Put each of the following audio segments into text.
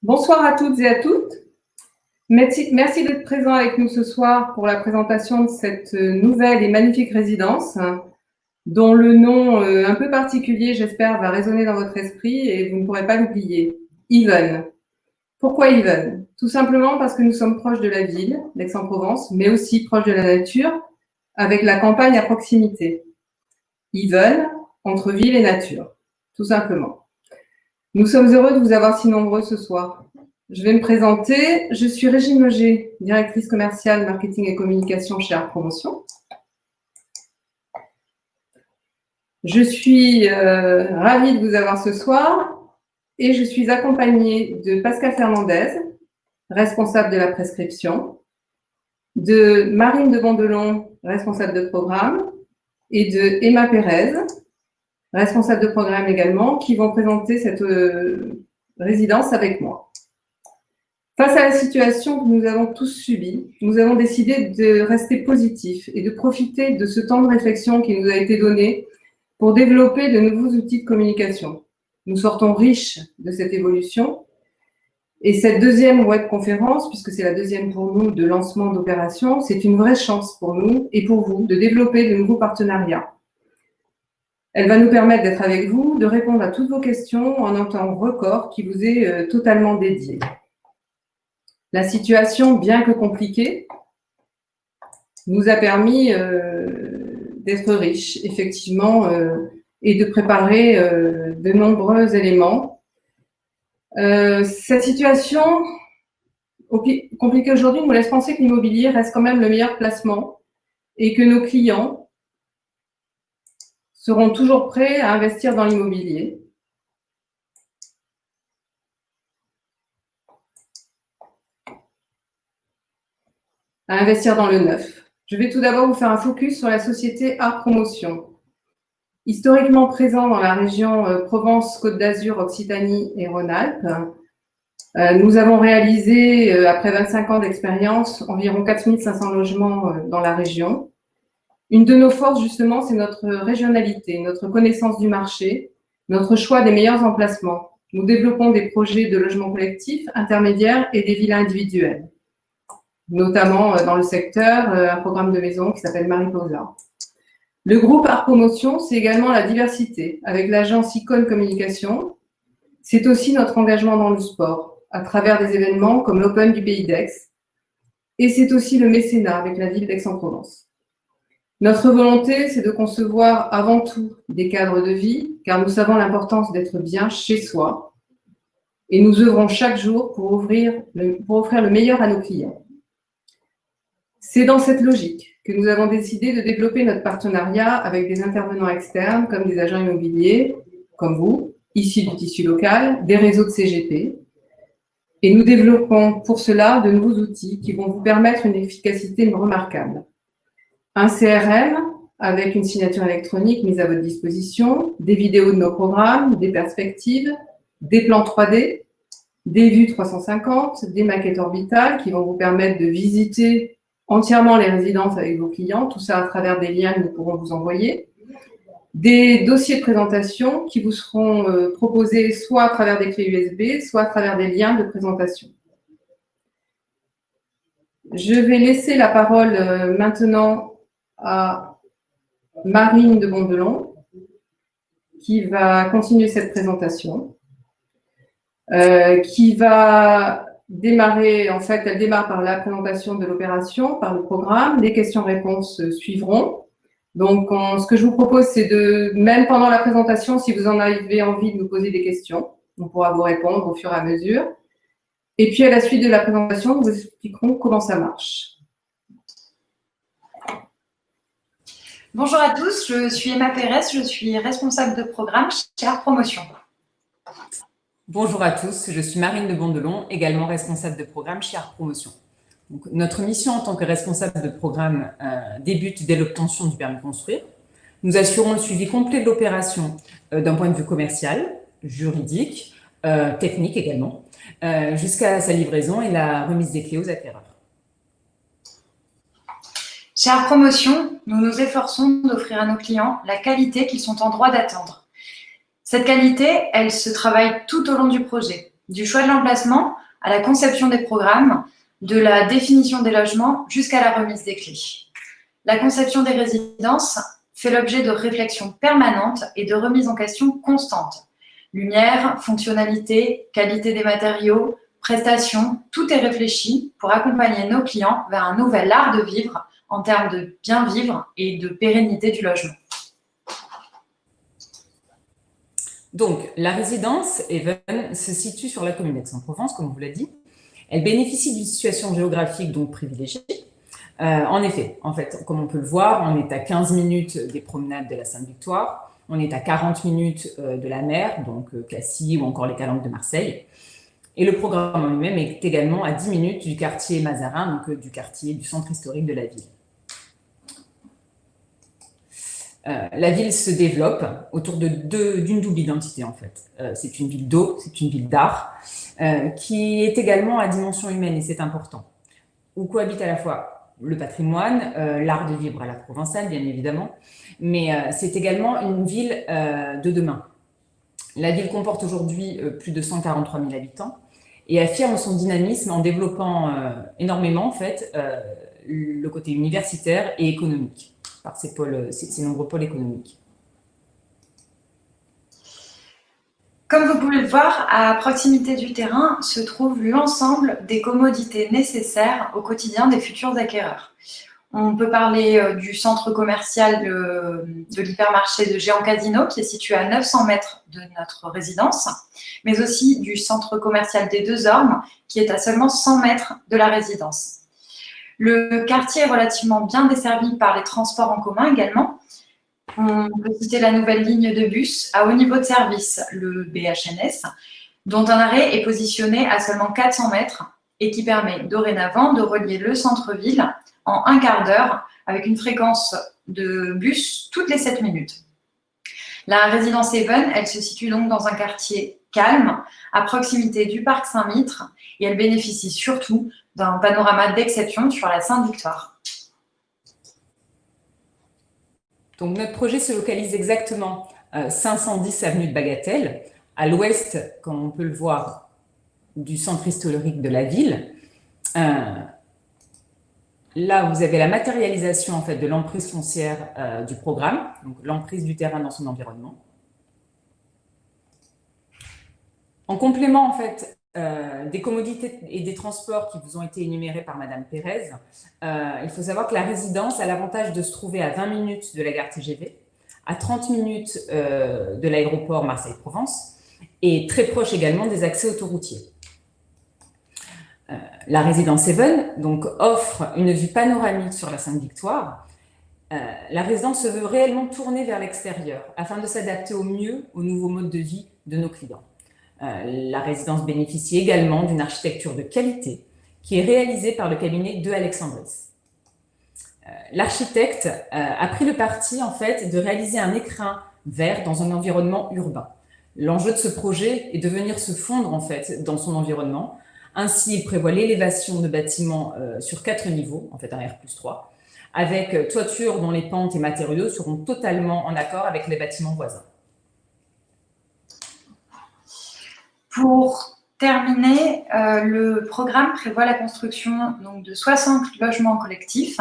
Bonsoir à toutes et à toutes. Merci d'être présents avec nous ce soir pour la présentation de cette nouvelle et magnifique résidence, dont le nom un peu particulier, j'espère, va résonner dans votre esprit et vous ne pourrez pas l'oublier. Yvonne. Pourquoi Yvonne? Tout simplement parce que nous sommes proches de la ville, d'Aix-en-Provence, mais aussi proches de la nature, avec la campagne à proximité. Yvonne, entre ville et nature, tout simplement. Nous sommes heureux de vous avoir si nombreux ce soir. Je vais me présenter. Je suis Régine Loger, directrice commerciale, marketing et communication chez Art Promotion. Je suis ravie de vous avoir ce soir et je suis accompagnée de Pascal Fernandez, responsable de la prescription, de Marine de Bondelon, responsable de programme, et de Emma Pérez, responsable de programme également, qui vont présenter cette résidence avec moi. Face à la situation que nous avons tous subie, nous avons décidé de rester positifs et de profiter de ce temps de réflexion qui nous a été donné pour développer de nouveaux outils de communication. Nous sortons riches de cette évolution et cette deuxième webconférence, puisque c'est la deuxième pour nous de lancement d'opération, c'est une vraie chance pour nous et pour vous de développer de nouveaux partenariats. Elle va nous permettre d'être avec vous, de répondre à toutes vos questions en un temps record qui vous est totalement dédié. La situation, bien que compliquée, nous a permis d'être riches, effectivement, et de préparer de nombreux éléments. Cette situation compliquée aujourd'hui nous laisse penser que l'immobilier reste quand même le meilleur placement et que nos clients seront toujours prêts à investir dans l'immobilier. À investir dans le neuf. Je vais tout d'abord vous faire un focus sur la société Art Promotion. Historiquement présent dans la région Provence, Côte d'Azur, Occitanie et Rhône-Alpes, nous avons réalisé, après 25 ans d'expérience, environ 4500 logements dans la région. Une de nos forces, justement, c'est notre régionalité, notre connaissance du marché, notre choix des meilleurs emplacements. Nous développons des projets de logements collectifs, intermédiaires et des villas individuelles, notamment dans le secteur, un programme de maison qui s'appelle Mariposa. Le groupe Art Promotion, c'est également la diversité, avec l'agence Icône Communication. C'est aussi notre engagement dans le sport, à travers des événements comme l'Open du Pays d'Aix. Et c'est aussi le mécénat avec la ville d'Aix-en-Provence. Notre volonté, c'est de concevoir avant tout des cadres de vie, car nous savons l'importance d'être bien chez soi. Et nous œuvrons chaque jour pour offrir le meilleur à nos clients. C'est dans cette logique que nous avons décidé de développer notre partenariat avec des intervenants externes comme des agents immobiliers, comme vous, issus du tissu local, des réseaux de CGP. Et nous développons pour cela de nouveaux outils qui vont vous permettre une efficacité remarquable. Un CRM avec une signature électronique mise à votre disposition, des vidéos de nos programmes, des perspectives, des plans 3D, des vues 350, des maquettes orbitales qui vont vous permettre de visiter entièrement les résidences avec vos clients, tout ça à travers des liens que nous pourrons vous envoyer, des dossiers de présentation qui vous seront proposés soit à travers des clés USB, soit à travers des liens de présentation. Je vais laisser la parole maintenant à Marine de Bondelon, qui va continuer cette présentation, qui va démarrer, en fait, elle démarre par la présentation de l'opération, par le programme. Les questions-réponses suivront. Donc, ce que je vous propose, c'est de, même pendant la présentation, si vous en avez envie de nous poser des questions, on pourra vous répondre au fur et à mesure. Et puis, à la suite de la présentation, nous vous expliquerons comment ça marche. Bonjour à tous, je suis Emma Pérez, je suis responsable de programme chez Art Promotion. Bonjour à tous, je suis Marine de Bondelon, également responsable de programme chez Art Promotion. Donc, notre mission en tant que responsable de programme débute dès l'obtention du permis de construire. Nous assurons le suivi complet de l'opération d'un point de vue commercial, juridique, technique également, jusqu'à sa livraison et la remise des clés aux acquéreurs. Chez Art Promotion, nous nous efforçons d'offrir à nos clients la qualité qu'ils sont en droit d'attendre. Cette qualité, elle se travaille tout au long du projet. du choix de l'emplacement à la conception des programmes, de la définition des logements jusqu'à la remise des clés. La conception des résidences fait l'objet de réflexions permanentes et de remises en question constantes. Lumière, fonctionnalité, qualité des matériaux, prestations, tout est réfléchi pour accompagner nos clients vers un nouvel art de vivre en termes de bien vivre et de pérennité du logement. Donc, la résidence Even se situe sur la commune d'Aix-en-Provence, comme on vous l'a dit. Elle bénéficie d'une situation géographique donc privilégiée. En effet, comme on peut le voir, on est à 15 minutes des promenades de la Sainte-Victoire, on est à 40 minutes de la mer, donc Cassis ou encore les Calanques de Marseille. Et le programme en lui-même est également à 10 minutes du quartier Mazarin, donc du centre historique de la ville. La ville se développe autour d'une double identité, en fait. C'est une ville d'eau, c'est une ville d'art, qui est également à dimension humaine, et c'est important, où cohabitent à la fois le patrimoine, l'art de vivre à la provençale, bien évidemment, mais c'est également une ville de demain. La ville comporte aujourd'hui plus de 143 000 habitants et affirme son dynamisme en développant énormément, en fait, le côté universitaire et économique, par ces nombreux pôles économiques. Comme vous pouvez le voir, à proximité du terrain se trouve l'ensemble des commodités nécessaires au quotidien des futurs acquéreurs. On peut parler du centre commercial de l'hypermarché de Géant Casino, qui est situé à 900 mètres de notre résidence, mais aussi du centre commercial des Deux Ormes, qui est à seulement 100 mètres de la résidence. Le quartier est relativement bien desservi par les transports en commun également. On peut citer la nouvelle ligne de bus à haut niveau de service, le BHNS, dont un arrêt est positionné à seulement 400 mètres et qui permet dorénavant de relier le centre-ville en un quart d'heure avec une fréquence de bus toutes les 7 minutes. La résidence Even, elle se situe donc dans un quartier calme, à proximité du parc Saint-Mitre, et elle bénéficie surtout d'un panorama d'exception sur la Sainte-Victoire. Donc, notre projet se localise exactement 510 avenue de Bagatelle, à l'ouest, comme on peut le voir, du centre historique de la ville. Là, vous avez la matérialisation en fait, de l'emprise foncière du programme, donc l'emprise du terrain dans son environnement. En complément, en fait, des commodités et des transports qui vous ont été énumérés par Madame Pérez, il faut savoir que la résidence a l'avantage de se trouver à 20 minutes de la gare TGV, à 30 minutes de l'aéroport Marseille-Provence et très proche également des accès autoroutiers. La résidence Even donc, offre une vue panoramique sur la Sainte-Victoire. La résidence se veut réellement tournée vers l'extérieur afin de s'adapter au mieux aux nouveaux modes de vie de nos clients. La résidence bénéficie également d'une architecture de qualité qui est réalisée par le cabinet de Alexandris. L'architecte a pris le parti en fait, de réaliser un écrin vert dans un environnement urbain. L'enjeu de ce projet est de venir se fondre en fait, dans son environnement. Ainsi, il prévoit l'élévation de bâtiments sur 4 niveaux, en fait un R+3, avec toiture dont les pentes et matériaux seront totalement en accord avec les bâtiments voisins. Pour terminer, le programme prévoit la construction donc, de 60 logements collectifs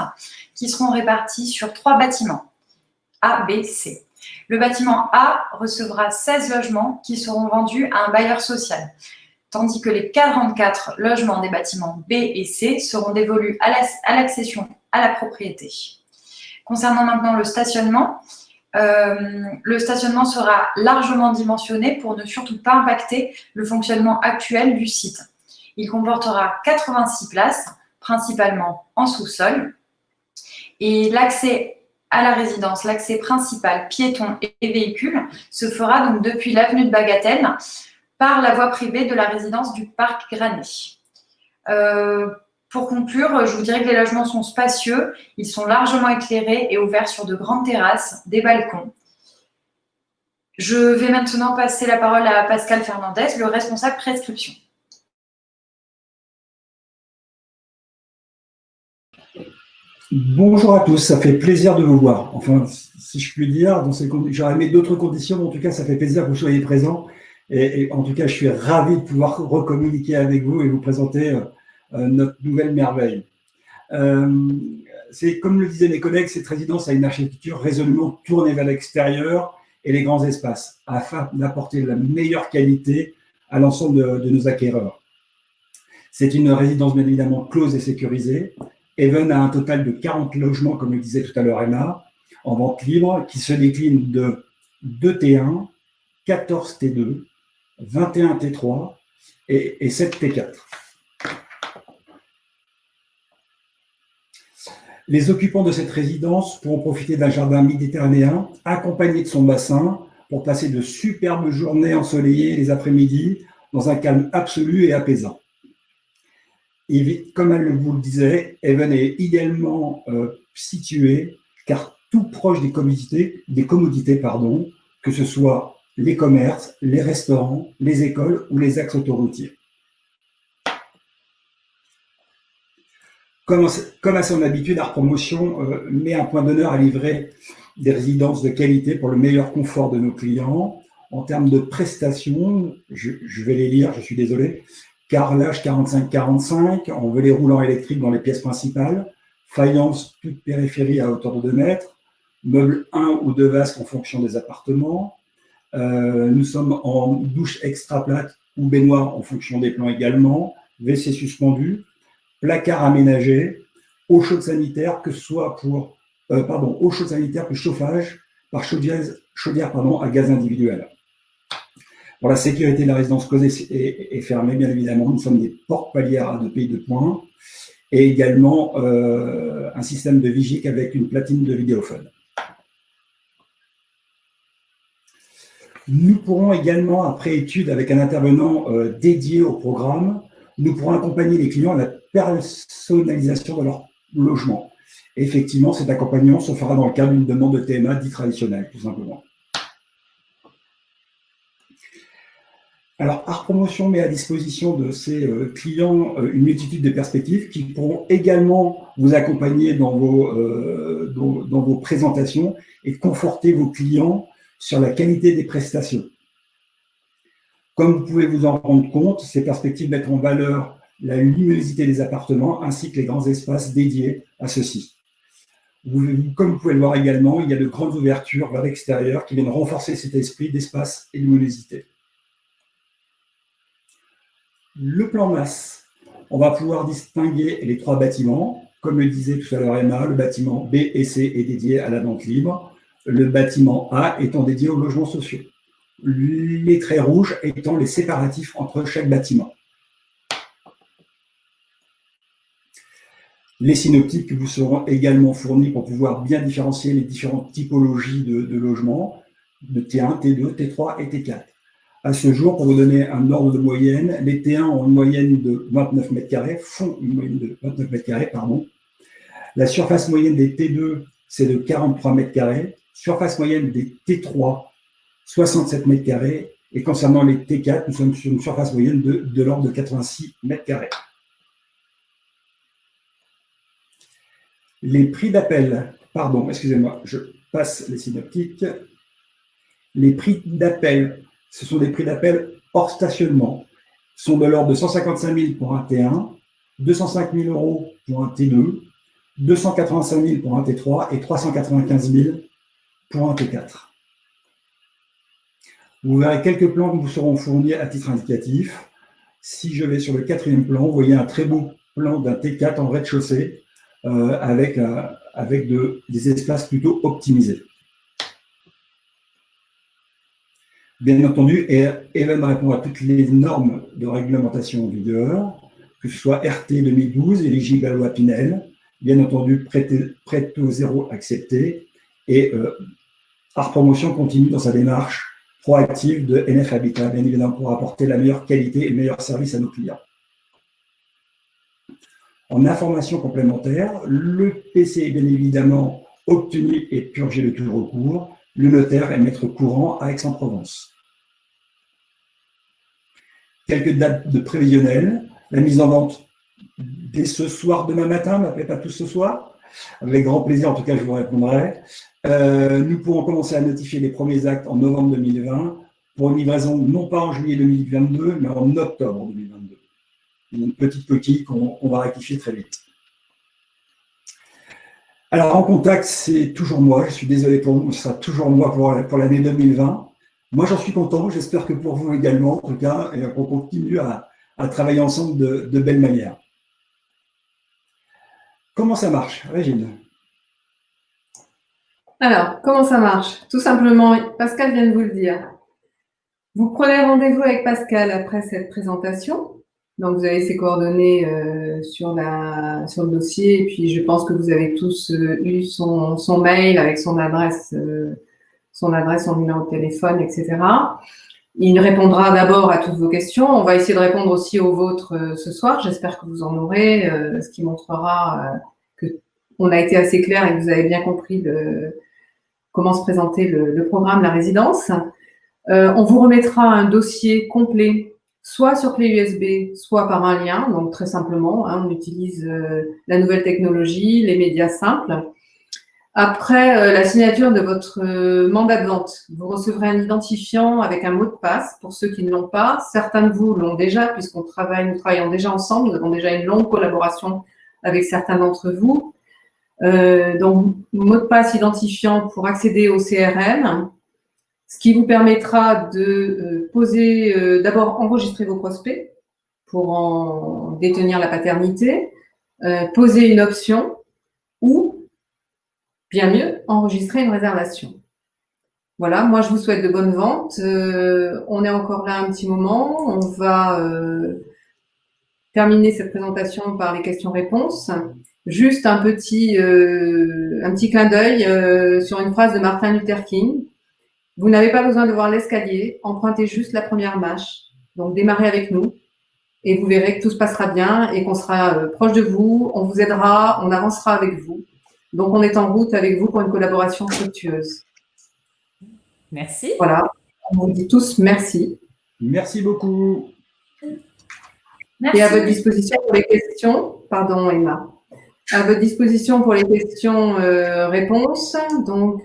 qui seront répartis sur 3 bâtiments, A, B, C. Le bâtiment A recevra 16 logements qui seront vendus à un bailleur social, tandis que les 44 logements des bâtiments B et C seront dévolus à l'accession à la propriété. Concernant maintenant le stationnement sera largement dimensionné pour ne surtout pas impacter le fonctionnement actuel du site. Il comportera 86 places, principalement en sous-sol, et l'accès à la résidence, l'accès principal, piéton et véhicules, se fera donc depuis l'avenue de Bagatelle par la voie privée de la résidence du Parc Granet. Pour conclure, je vous dirais que les logements sont spacieux, ils sont largement éclairés et ouverts sur de grandes terrasses, des balcons. Je vais maintenant passer la parole à Pascal Fernandez, le responsable prescription. Bonjour à tous, ça fait plaisir de vous voir. Enfin, si je puis dire, j'aurais aimé d'autres conditions, mais en tout cas, ça fait plaisir que vous soyez présents Et en tout cas, je suis ravi de pouvoir recommuniquer avec vous et vous présenter notre nouvelle merveille. C'est comme le disaient mes collègues, cette résidence a une architecture résolument tournée vers l'extérieur et les grands espaces, afin d'apporter la meilleure qualité à l'ensemble de nos acquéreurs. C'est une résidence bien évidemment close et sécurisée. Even a un total de 40 logements, comme le disait tout à l'heure Emma, en vente libre, qui se déclinent de 2 T1, 14 T2, 21 T3 et 7 T4. Les occupants de cette résidence pourront profiter d'un jardin méditerranéen accompagné de son bassin pour passer de superbes journées ensoleillées les après-midi dans un calme absolu et apaisant. Et comme elle vous le disait, Even est idéalement situé car tout proche des commodités, que ce soit les commerces, les restaurants, les écoles ou les axes autoroutiers. Comme à son habitude, Art Promotion met un point d'honneur à livrer des résidences de qualité pour le meilleur confort de nos clients. En termes de prestations, je vais les lire, je suis désolé. Carrelage 45-45, en volet roulant électrique dans les pièces principales, faïence toute périphérie à hauteur de 2 mètres, meubles 1 ou 2 vasques en fonction des appartements. Nous sommes en douche extra plate ou baignoire en fonction des plans également, WC suspendu, placard aménagé, eau chaude sanitaire, que ce soit pour eau chaude sanitaire plus chauffage par chaudière à gaz individuel. Pour la sécurité de la résidence close et fermée, bien évidemment, nous sommes des porte-palières de pays de points et également un système de vigique avec une platine de vidéophone. Nous pourrons également, après étude avec un intervenant dédié au programme, nous pourrons accompagner les clients à la personnalisation de leur logement. Et effectivement, cet accompagnement se fera dans le cadre d'une demande de TMA dite traditionnelle, tout simplement. Alors, Art Promotion met à disposition de ses clients une multitude de perspectives qui pourront également vous accompagner dans vos présentations et conforter vos clients sur la qualité des prestations. Comme vous pouvez vous en rendre compte, ces perspectives mettent en valeur la luminosité des appartements ainsi que les grands espaces dédiés à ceux-ci. Comme vous pouvez le voir également, il y a de grandes ouvertures vers l'extérieur qui viennent renforcer cet esprit d'espace et de luminosité. Le plan masse, on va pouvoir distinguer les 3 bâtiments. Comme le disait tout à l'heure Emma, le bâtiment B et C est dédié à la vente libre, le bâtiment A étant dédié aux logements sociaux. Les traits rouges étant les séparatifs entre chaque bâtiment. Les synoptiques vous seront également fournis pour pouvoir bien différencier les différentes typologies de logements, de T1, T2, T3 et T4. À ce jour, pour vous donner un ordre de moyenne, les T1 ont une moyenne de 29 mètres carrés, font une moyenne de 29 mètres carrés, pardon. La surface moyenne des T2, c'est de 43 mètres carrés. Surface moyenne des T3, 67 mètres carrés. Et concernant les T4, nous sommes sur une surface moyenne de l'ordre de 86 mètres carrés. Les prix d'appel, pardon, excusez-moi, je passe les synoptiques. Les prix d'appel, ce sont des prix d'appel hors stationnement, sont de l'ordre de 155 000 pour un T1, 205 000 € pour un T2, 285 000 pour un T3 et 395 000 pour un T4. Vous verrez quelques plans qui vous seront fournis à titre indicatif. Si je vais sur le 4e plan, vous voyez un très beau plan d'un T4 en rez-de-chaussée avec des espaces plutôt optimisés. Bien entendu, Even répond à toutes les normes de réglementation en vigueur, que ce soit RT 2012, éligible à la loi Pinel, bien entendu prêt taux zéro accepté, et Art Promotion continue dans sa démarche proactive de NF Habitat, bien évidemment pour apporter la meilleure qualité et le meilleur service à nos clients. En information complémentaire, le PC est bien évidemment obtenu et purgé de tout recours. Le notaire est maître courant à Aix-en-Provence. Quelques dates de prévisionnel. La mise en vente dès ce soir, demain matin, n'appelez pas tous ce soir. Avec grand plaisir, en tout cas, je vous répondrai. Nous pourrons commencer à notifier les premiers actes en novembre 2020 pour une livraison non pas en juillet 2022, mais en octobre 2022. Une petite coquille qu'on va rectifier très vite. Alors, en contact, c'est toujours moi. Je suis désolé pour vous, ce sera toujours moi pour l'année 2020. Moi, j'en suis content. J'espère que pour vous également, en tout cas, et qu'on continue à travailler ensemble de belle manière. Comment ça marche, Régine? Alors, comment ça marche? Tout simplement, Pascal vient de vous le dire. Vous prenez rendez-vous avec Pascal après cette présentation. Donc, vous avez ses coordonnées sur le dossier. Et puis, je pense que vous avez tous eu son mail avec son adresse, son numéro de téléphone, etc. Il répondra d'abord à toutes vos questions. On va essayer de répondre aussi aux vôtres ce soir. J'espère que vous en aurez, ce qui montrera qu'on a été assez clair et que vous avez bien compris comment se présenter le programme, la résidence. On vous remettra un dossier complet, soit sur clé USB, soit par un lien. Donc, très simplement, on utilise la nouvelle technologie, les médias simples. Après la signature de votre mandat de vente, vous recevrez un identifiant avec un mot de passe pour ceux qui ne l'ont pas. Certains de vous l'ont déjà, puisqu'nous travaillons déjà ensemble. Nous avons déjà une longue collaboration avec certains d'entre vous. Donc, mot de passe identifiant pour accéder au CRM, ce qui vous permettra de d'abord enregistrer vos prospects pour en détenir la paternité, poser une option ou, bien mieux, enregistrer une réservation. Voilà, moi je vous souhaite de bonnes ventes. On est encore là un petit moment. On va terminer cette présentation par les questions-réponses. Juste un petit clin d'œil sur une phrase de Martin Luther King. Vous n'avez pas besoin de voir l'escalier, empruntez juste la première marche. Donc démarrez avec nous et vous verrez que tout se passera bien et qu'on sera proche de vous, on vous aidera, on avancera avec vous. Donc on est en route avec vous pour une collaboration fructueuse. Merci. Voilà, on vous dit tous merci. Merci beaucoup. Merci. Et à votre disposition pour les questions. Pardon, Emma. À votre disposition pour les questions-réponses. Donc,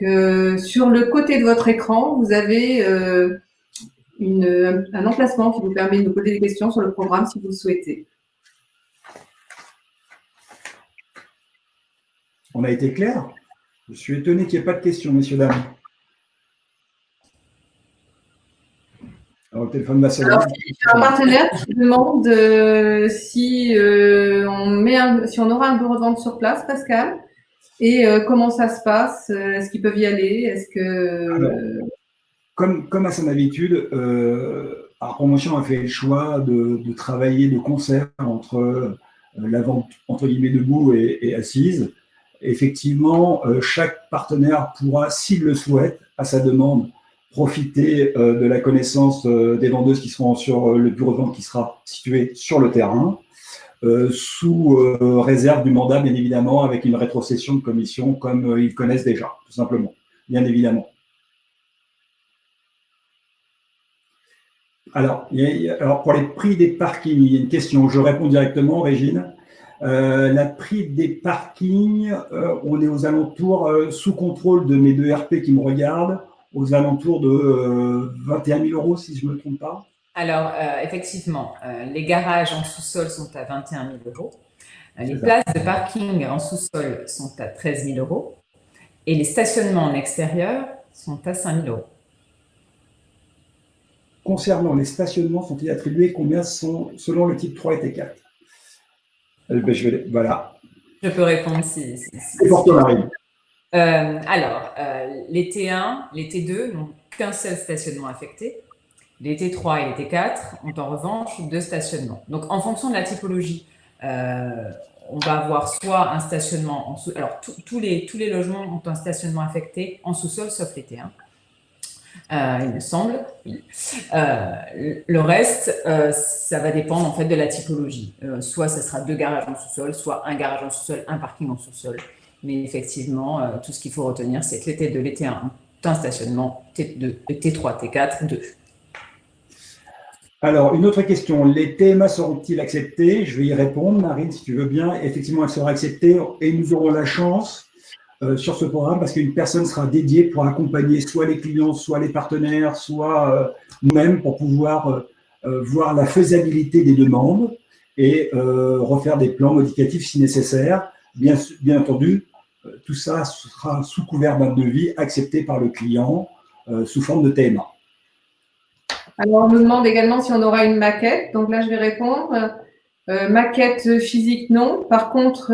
sur le côté de votre écran, vous avez un emplacement qui vous permet de nous poser des questions sur le programme si vous le souhaitez. On a été clair? Je suis étonné qu'il n'y ait pas de questions, messieurs, dames. Alors, le téléphone va sonner. Alors, j'ai un partenaire qui demande si on aura un bureau de vente sur place, Pascal, et comment ça se passe. Est-ce qu'ils peuvent y aller? Est-ce que Alors, comme à son habitude, Art Promotion a fait le choix de travailler de concert entre la vente entre guillemets debout et assise. Effectivement, chaque partenaire pourra, s'il le souhaite, à sa demande, profiter de la connaissance des vendeuses qui seront sur le bureau de vente qui sera situé sur le terrain, sous réserve du mandat, bien évidemment, avec une rétrocession de commission comme ils connaissent déjà, tout simplement, bien évidemment. Alors, pour les prix des parkings, il y a une question, je réponds directement, Régine. Le prix des parkings, on est aux alentours, sous contrôle de mes deux RP qui me regardent, aux alentours de 21 000 €, si je ne me trompe pas. Alors, effectivement, les garages en sous-sol sont à 21 000 €. Les places de parking en sous-sol sont à 13 000 € et les stationnements en extérieur sont à 5 000 €. Concernant les stationnements, sont-ils attribués? Combien sont selon le type 3 et T4? Voilà. Je peux répondre si C'est pour toi, Marie. Les T1, les T2 n'ont qu'un seul stationnement affecté. Les T3 et les T4 ont en revanche 2 stationnements. Donc, en fonction de la typologie, on va avoir soit un stationnement en sous. Alors, tous les logements ont un stationnement affecté en sous-sol, sauf les T1. Il me semble. Oui. Le reste, ça va dépendre en fait de la typologie. Soit ça sera 2 garages en sous-sol, soit un garage en sous-sol, un parking en sous-sol. Mais effectivement, tout ce qu'il faut retenir, c'est que les T2, les T1 ont un stationnement, T2, T3, T4, 2. Alors, une autre question. Les TMA seront-ils acceptés? Je vais y répondre, Marine, si tu veux bien. Effectivement, elles seront acceptées et nous aurons la chance sur ce programme parce qu'une personne sera dédiée pour accompagner soit les clients, soit les partenaires, soit nous-mêmes pour pouvoir voir la faisabilité des demandes et refaire des plans modificatifs si nécessaire. Bien entendu, tout ça sera sous couvert d'un devis accepté par le client sous forme de TMA. Alors, on me demande également si on aura une maquette. Donc là, je vais répondre. Maquette physique, non. Par contre,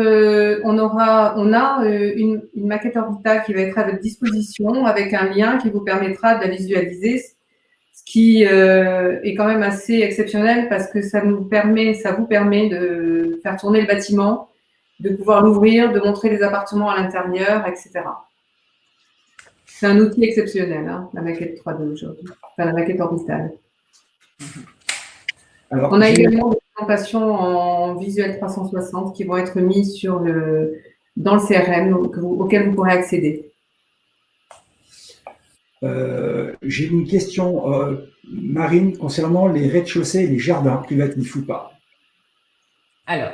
on a une maquette orbitale qui va être à votre disposition avec un lien qui vous permettra de la visualiser, ce qui est quand même assez exceptionnel parce que ça vous permet de faire tourner le bâtiment, de pouvoir l'ouvrir, de montrer les appartements à l'intérieur, etc. C'est un outil exceptionnel, hein, la maquette 3D aujourd'hui, enfin la maquette orbitale. Alors, on a également des présentations en visuel 360 qui vont être mises dans le CRM auquel vous pourrez accéder. J'ai une question, Marine, concernant les rez-de-chaussée et les jardins privatifs ou pas. Alors,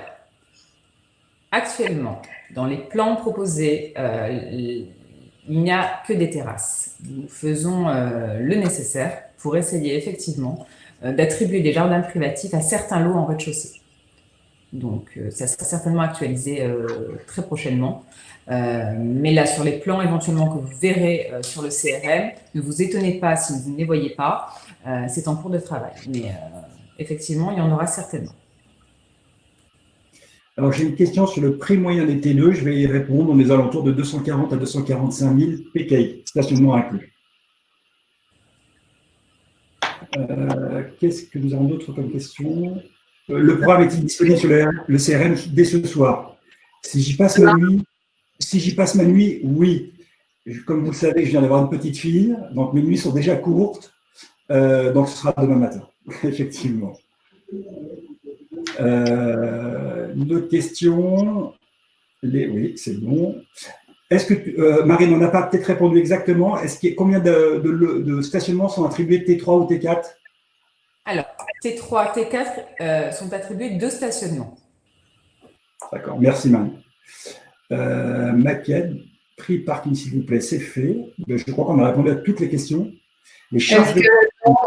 actuellement, dans les plans proposés, il n'y a que des terrasses. Nous faisons le nécessaire pour essayer effectivement d'attribuer des jardins privatifs à certains lots en rez-de-chaussée. Donc, ça sera certainement actualisé très prochainement. Mais là, sur les plans éventuellement que vous verrez sur le CRM, ne vous étonnez pas si vous ne les voyez pas. C'est en cours de travail. Mais effectivement, il y en aura certainement. Alors, j'ai une question sur le prix moyen des T2. Je vais y répondre. On est aux alentours de 240 à 245 000 PKI, stationnement inclus. Qu'est-ce que nous avons d'autre comme question? Le programme est-il disponible sur le CRM dès ce soir? Si j'y passe ma nuit, oui. Comme vous le savez, je viens d'avoir une petite fille, donc mes nuits sont déjà courtes. Donc, ce sera demain matin, effectivement. Une autre question. Oui, c'est bon. Est-ce que, Marine, on n'a pas peut-être répondu exactement. Combien de stationnements sont attribués T3 ou T4? Alors, T3, T4 sont attribués 2 stationnements. D'accord, merci Marine. Maquette, prix parking s'il vous plaît, c'est fait. Je crois qu'on a répondu à toutes les questions.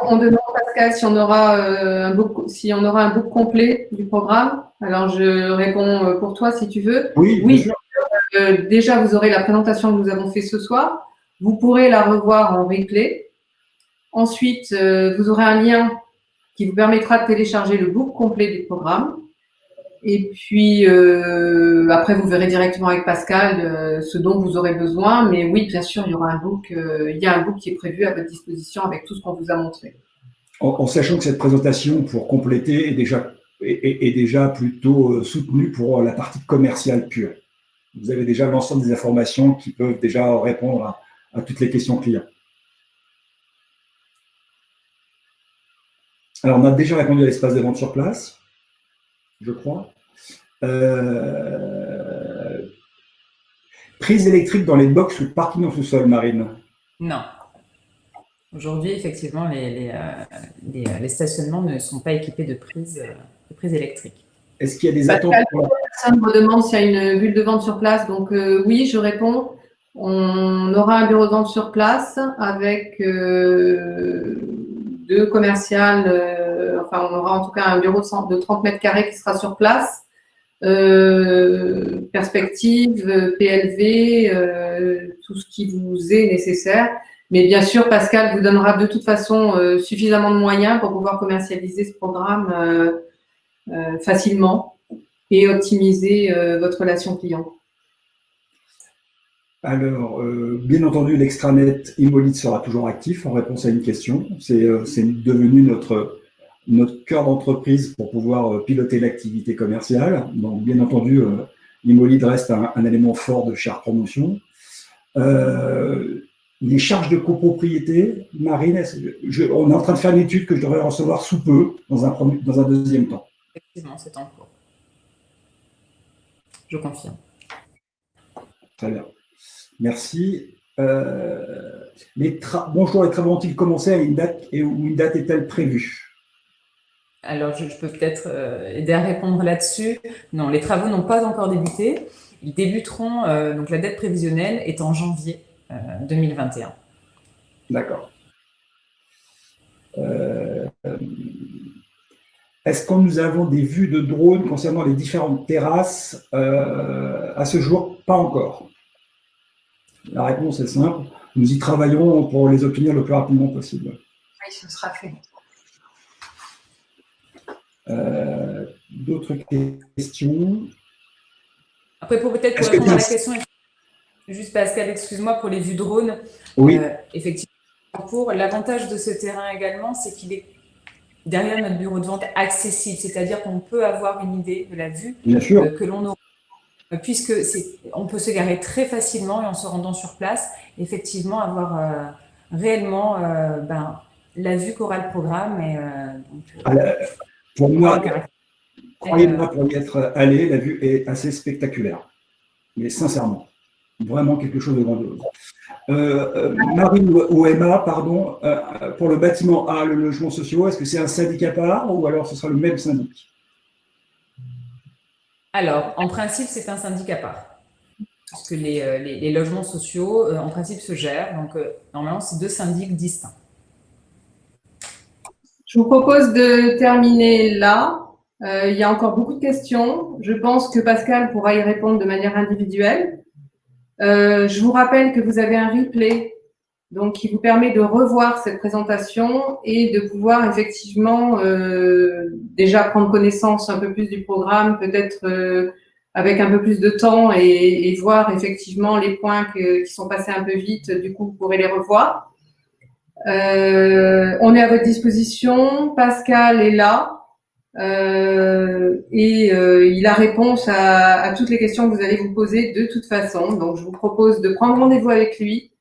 On demande, Pascal, si on aura un book complet du programme. Alors, je réponds pour toi si tu veux. Oui, bien sûr. Déjà, vous aurez la présentation que nous avons faite ce soir. Vous pourrez la revoir en replay. Ensuite, vous aurez un lien qui vous permettra de télécharger le book complet du programme. Et puis, après, vous verrez directement avec Pascal ce dont vous aurez besoin. Mais oui, bien sûr, il y aura un book. Il y a un book qui est prévu à votre disposition avec tout ce qu'on vous a montré. En sachant que cette présentation, pour compléter, est déjà plutôt soutenue pour la partie commerciale pure. Vous avez déjà l'ensemble des informations qui peuvent déjà répondre à toutes les questions clients. Alors, on a déjà répondu à l'espace de vente sur place, je crois. Prise électrique dans les box ou parking en sous-sol, Marine? Non. Aujourd'hui, effectivement, les stationnements ne sont pas équipés de prise électrique. Est-ce qu'il y a des attentes? Personne me demande s'il y a une bulle de vente sur place. Donc, oui, je réponds. On aura un bureau de vente sur place avec 2 commerciales. Enfin, on aura en tout cas un bureau de 30 mètres carrés qui sera sur place. Perspective, PLV, tout ce qui vous est nécessaire. Mais bien sûr, Pascal vous donnera de toute façon suffisamment de moyens pour pouvoir commercialiser ce programme facilement et optimiser votre relation client. Alors, bien entendu, l'extranet Imolid sera toujours actif en réponse à une question. C'est devenu notre cœur d'entreprise pour pouvoir piloter l'activité commerciale. Donc, bien entendu, Imolid reste un élément fort de Sharp Promotion. Les charges de copropriété, Marine, on est en train de faire une étude que je devrais recevoir sous peu, dans un deuxième temps. Effectivement, c'est en cours. Je confirme. Très bien. Merci. Bonjour, les travaux ont-ils commencé à une date et où une date est-elle prévue? Alors, je peux peut-être aider à répondre là-dessus. Non, les travaux n'ont pas encore débuté. ils débuteront, donc la dette prévisionnelle est en janvier 2021. D'accord. Est-ce que nous avons des vues de drone concernant les différentes terrasses? À ce jour, pas encore. La réponse est simple. Nous y travaillons pour les obtenir le plus rapidement possible. Oui, ce sera fait. D'autres questions? Après, pour répondre à la question, juste Pascal, excuse-moi, pour les vues drone, oui. Effectivement, l'avantage de ce terrain également, c'est qu'il est derrière notre bureau de vente accessible, c'est-à-dire qu'on peut avoir une idée de la vue que l'on aura, puisque on peut se garer très facilement et en se rendant sur place, effectivement avoir réellement la vue qu'aura le programme. Et, pour moi, croyez-moi, pour y être allé, la vue est assez spectaculaire, mais sincèrement, vraiment quelque chose de grandiose. Marine ou Emma, pardon, pour le bâtiment A, le logement social, est-ce que c'est un syndic à part ou alors ce sera le même syndic? Alors, en principe, c'est un syndic à part, puisque les logements sociaux, en principe, se gèrent. Donc, normalement, c'est 2 syndics distincts. Je vous propose de terminer là. Il y a encore beaucoup de questions. Je pense que Pascal pourra y répondre de manière individuelle. Je vous rappelle que vous avez un replay donc qui vous permet de revoir cette présentation et de pouvoir effectivement déjà prendre connaissance un peu plus du programme, peut-être avec un peu plus de temps et voir effectivement les points qui sont passés un peu vite. Du coup, vous pourrez les revoir. On est à votre disposition. Pascal est là. Il a réponse à toutes les questions que vous allez vous poser de toute façon. Donc, je vous propose de prendre rendez-vous avec lui.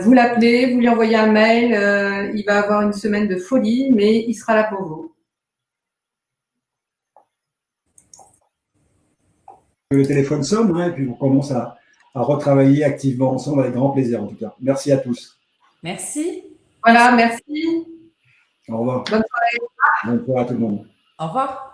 Vous l'appelez, vous lui envoyez un mail. Il va avoir une semaine de folie, mais il sera là pour vous. Le téléphone sonne, et puis on commence à retravailler activement ensemble avec grand plaisir en tout cas. Merci à tous. Merci. Voilà, merci. Au revoir. Bonne soirée. Bonne soirée à tout le monde. Au revoir.